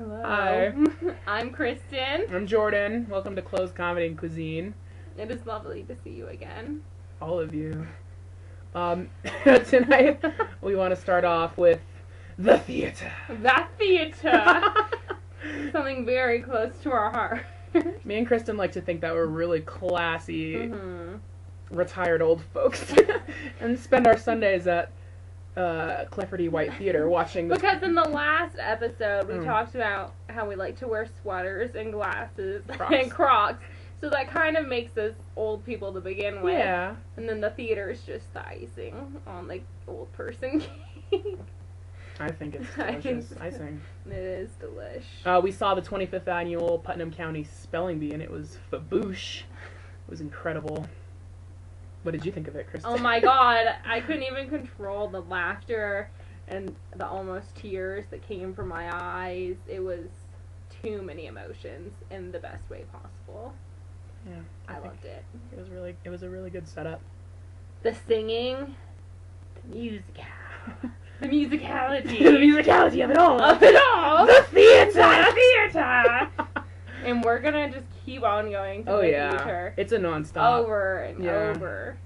Hello. Hi. I'm Kristen. I'm Jordan. Welcome to Closed Comedy and Cuisine. It is lovely to see you again. All of you. Tonight we want to start off with the theater. That theater. Something very close to our heart. Me and Kristen like to think that we're really classy, Mm-hmm. retired old folks, and spend our Sundays at Clifford White Theater watching the... Because in the last episode we talked about how we like to wear sweaters and glasses and Crocs. So that kind of makes us old people to begin with. Yeah. And then the theater is just the icing on the old person cake. I think it's delicious. Icing. It is delish. We saw the 25th annual Putnam County Spelling Bee, and it was faboosh. It was incredible. What did you think of it, Kristen? Oh my god, I couldn't even control the laughter and the almost tears that came from my eyes. It was too many emotions in the best way possible. Yeah, I loved it. It was a really good setup. The singing, the music, the musicality, The musicality of it all. the theater. The theater. And we're gonna just keep on going to the theater. It's a nonstop. Over and over.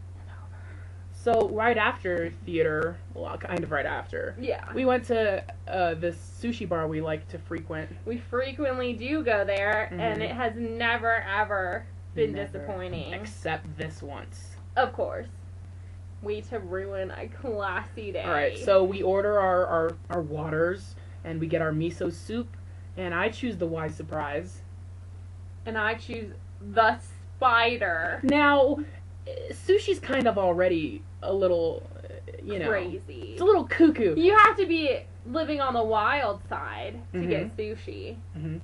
So right after theater, well, kind of right after. Yeah. We went to this sushi bar we like to frequent. We frequently do go there, and it has never, ever been disappointing. Except this once. Of course. Way to ruin a classy day. Alright, so we order our waters, and we get our miso soup, and I choose the wise surprise. And I choose the spider. Now, sushi's kind of already a little, Crazy. It's a little cuckoo. You have to be living on the wild side to get sushi. Mm-hmm.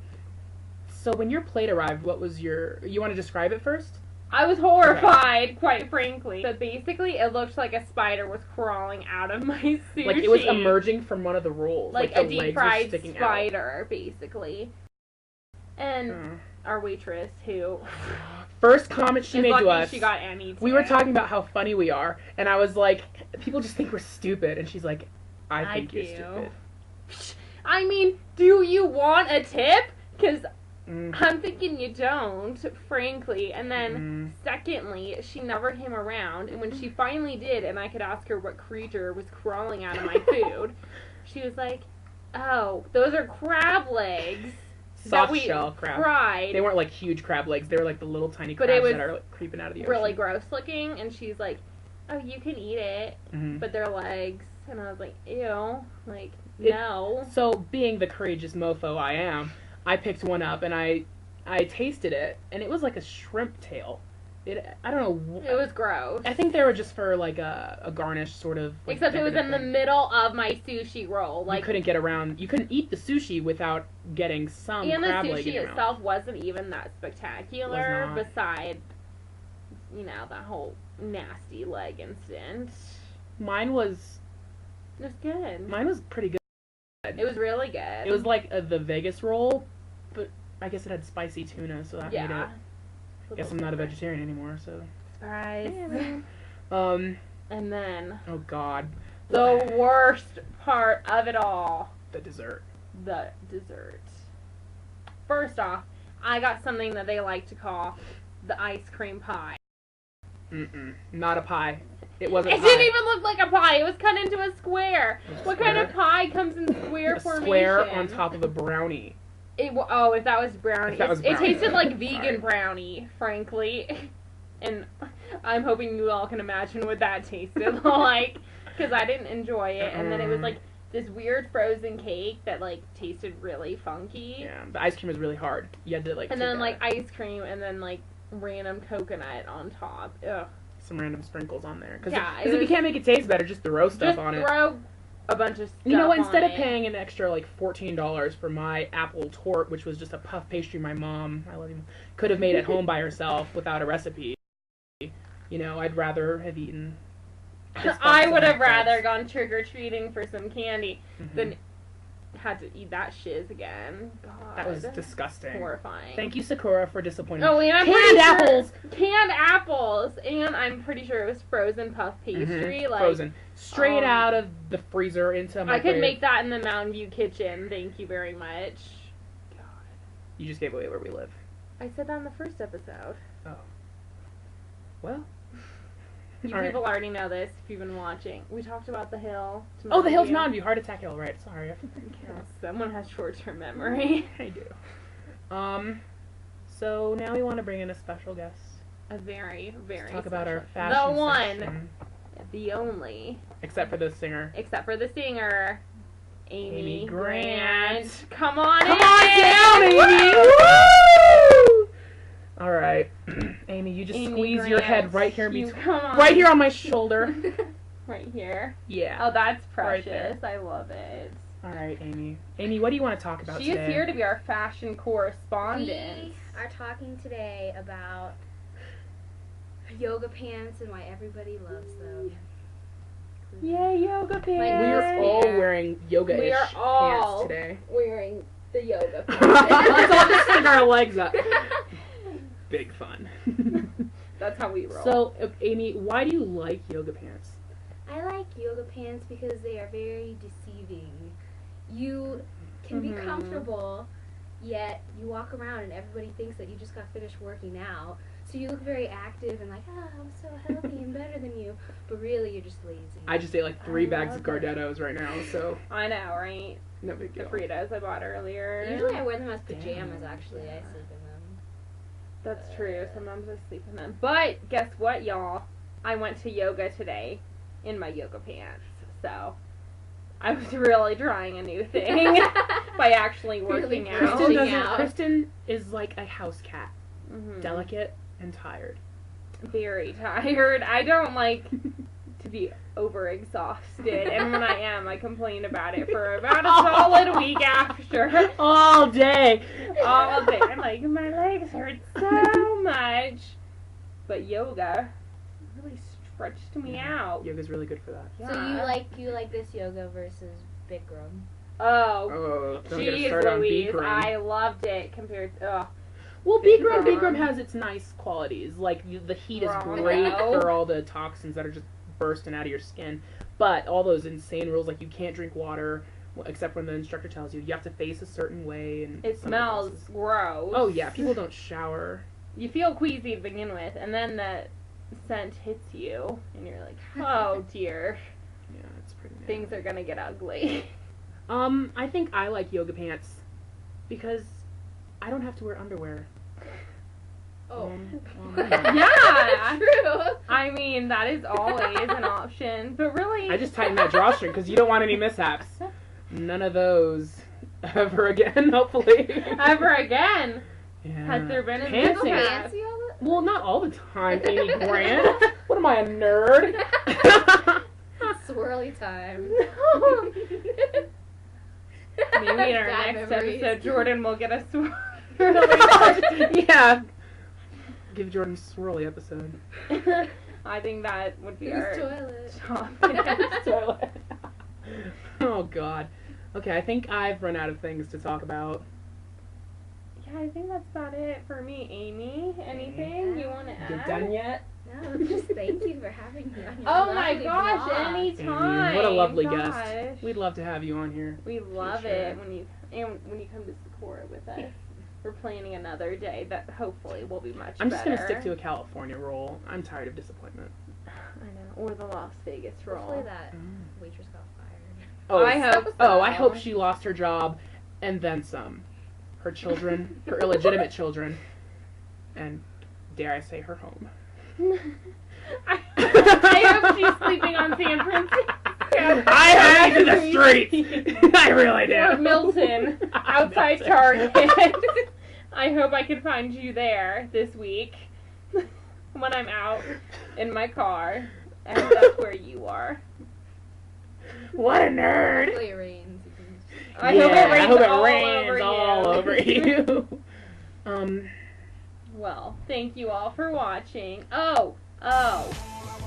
So when your plate arrived, what was you want to describe it first? I was horrified, quite frankly. But basically, it looked like a spider was crawling out of my sushi. Like it was emerging from one of the rolls. Like the a deep legs were fried sticking spider, out. basically. And our waitress, who... First comment she made to us. She got Annie too. We were talking about how funny we are, and I was like, people just think we're stupid, and she's like, I think you're stupid. I mean, do you want a tip? Because I'm thinking you don't, frankly. And then, secondly, she never came around, and when she finally did, and I could ask her what creature was crawling out of my food, she was like, oh, those are crab legs. Soft shell crab. Fried. They weren't like huge crab legs. They were like the little tiny crabs that are like creeping out of the ocean. Really gross looking, and she's like, oh, you can eat it, but they're legs. And I was like, ew. Like, no. So, being the courageous mofo I am, I picked one up and I tasted it, and it was like a shrimp tail. I don't know. It was gross. I think they were just for like a garnish sort of. Like, except it was in the middle of my sushi roll. Like, you couldn't get around. You couldn't eat the sushi without getting some crab leg in your mouth. And the sushi itself wasn't even that spectacular. Besides, that whole nasty leg incident. Mine was. It was good. Mine was pretty good. It was really good. It was like the Vegas roll, but I guess it had spicy tuna, so that made it. I guess I'm not a vegetarian anymore, so. Surprise. Yeah. And then. Oh God. The worst part of it all. The dessert. The dessert. First off, I got something that they like to call the ice cream pie. Not a pie. It wasn't. It didn't even look like a pie. It was cut into a square. What kind of pie comes in square formation? A square on top of a brownie. If that was brownie. It tasted like vegan brownie, frankly. And I'm hoping you all can imagine what that tasted like, because I didn't enjoy it. And then it was like this weird frozen cake that like tasted really funky. Yeah, the ice cream was really hard. You had to like. And then like ice cream, and then like random coconut on top. Ugh. Some random sprinkles on there. Because if you can't make it taste better, just throw stuff on it. Throw a bunch of stuff. You know, instead of paying an extra like $14 for my apple tort, which was just a puff pastry my mom, I love you, could have made at home by herself without a recipe. I'd rather have eaten. I would have rather gone trick or treating for some candy than had to eat that shiz again. God. That was disgusting. Horrifying. Thank you, Sakura, for disappointing me. And canned apples, and I'm pretty sure it was frozen puff pastry. Like frozen, straight out of the freezer into my. I could make that in the Mountain View kitchen. Thank you very much. You just gave away where we live. I said that in the first episode. Oh. Well. You All right. people already know this if you've been watching. We talked about the hill. Oh, the hill's Mountain View. Heart Attack Hill, right. Sorry. Someone has short-term memory. I do. So now we want to bring in a special guest. A very, very Talk about our special- fashion The one. section. The only. Except for the singer. Except for the singer. Amy Amy Grant. Come on Come in. on down, Amy! Woo! Alright. Amy, you just Amy squeeze Grant. your head right here in You between. come on. Right here on my shoulder. Right here. Yeah. Oh, that's Right precious. there. I love it. Alright, Amy. Amy, what do you want to talk about She today? is here to be our fashion correspondent. We are talking today about yoga pants and why everybody loves them. Yay, yoga pants. We are all wearing yoga-ish We are all pants today. wearing the yoga Let's pants. all just stick our legs up. Big fun. That's how we roll. So, Amy, why do you like yoga pants? I like yoga pants because they are very deceiving. You can be Mhm. comfortable, yet you walk around and everybody thinks that you just got finished working out. So you look very active and like, I'm so healthy and better than you. But really, you're just lazy. I just ate like 3 I bags of love it. Gardettos right now, so I know, right? no big The deal. Fritos I bought earlier. Usually I wear them as pajamas, Damn. actually. I sleep in them. That's true. Sometimes I sleep in them. But guess what, y'all? I went to yoga today in my yoga pants. So I was really trying a new thing by actually working Really out. Kristen Kristen, out. Kristen is like a house cat. Mhm. Delicate and tired. Very tired. I don't like to be overexhausted, and when I am, I complain about it for about a solid week after. All day. All day. I'm like, my legs hurt so much. But yoga really stretched me out. Yoga's really good for that. Yeah. So you like this yoga versus Bikram? Oh, Oh, don't get us jeez started on Louise, Bikram. I loved it compared to, Well, Bikram. Bikram has its nice qualities. Like, the heat is great Bravo. for all the toxins that are just bursting out of your skin. But all those insane rules, like you can't drink water, except when the instructor tells you. You have to face a certain way. And it some smells places- gross. Oh, yeah. People don't shower. You feel queasy to begin with, and then the scent hits you, and you're like, oh dear, Yeah, it's pretty bad. things are gonna get ugly. I think I like yoga pants because I don't have to wear underwear. Oh. Yeah. True. I mean, that is always an option, but really, I just tightened that drawstring because you don't want any mishaps. None of those ever again, hopefully. ever again. Yeah. Has there been a Pantsing. mishap? Fancy all that? Well, not all the time, Amy Grant. What am I, a nerd? Swirly time. Maybe in our Bad next memories. episode, Jordan will get a swirly. Yeah. Give Jordan a swirly episode. I think that would be Whose our toilet? topic. Toilet. Oh, God. Okay, I think I've run out of things to talk about. Yeah, I think that's about it for me, Amy. Anything you want to You add? done yet? No, just thank you for having me on your Oh my lovely gosh, vlog. anytime. Amy, what a lovely Gosh. guest. We'd love to have you on here. We love sure. it when you come to Sakura with us. We're planning another day that hopefully will be much I'm just better. going to stick to a California roll. I'm tired of disappointment. I know, or the Las Vegas Hopefully roll. that waitress got fired. Oh, I hope so. Oh, I hope she lost her job and then some. Her children, her illegitimate children, and dare I say her home. I hope she's sleeping on San Francisco. I have to the streets. I really do. Or Milton, outside Milton. Target. I hope I can find you there this week when I'm out in my car, and that's where you are. What a nerd. Hopefully it rains. I hope it rains, all over you. Well, thank you all for watching. Oh,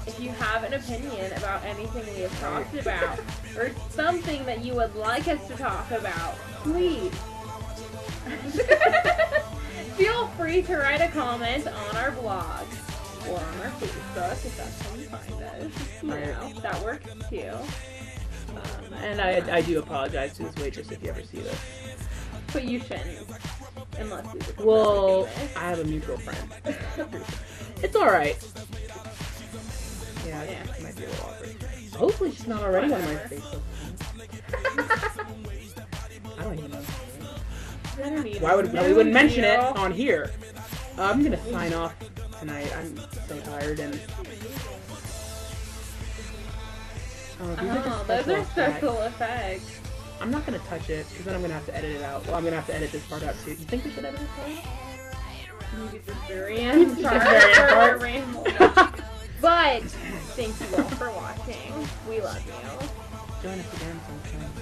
if you have an opinion about anything we have talked about, or something that you would like us to talk about, please feel free to write a comment on our blog or on our Facebook if that's how you find us. You know, that works too. And I do apologize to this waitress if you ever see this. But you shouldn't. Unless we were Well, famous. I have a mutual friend. It's alright. Yeah, it might be a little awkward. Hopefully she's not already on my Facebook. I don't even know. Why would we wouldn't mention it on here? I'm gonna sign off tonight. I'm so tired and. These are just Those are effects. special effects. I'm not gonna touch it because then I'm gonna have to edit it out. Well, I'm gonna have to edit this part out too. You think we should edit this part? You get this very end part. part. But thank you all for watching. We love you. Join us again sometime.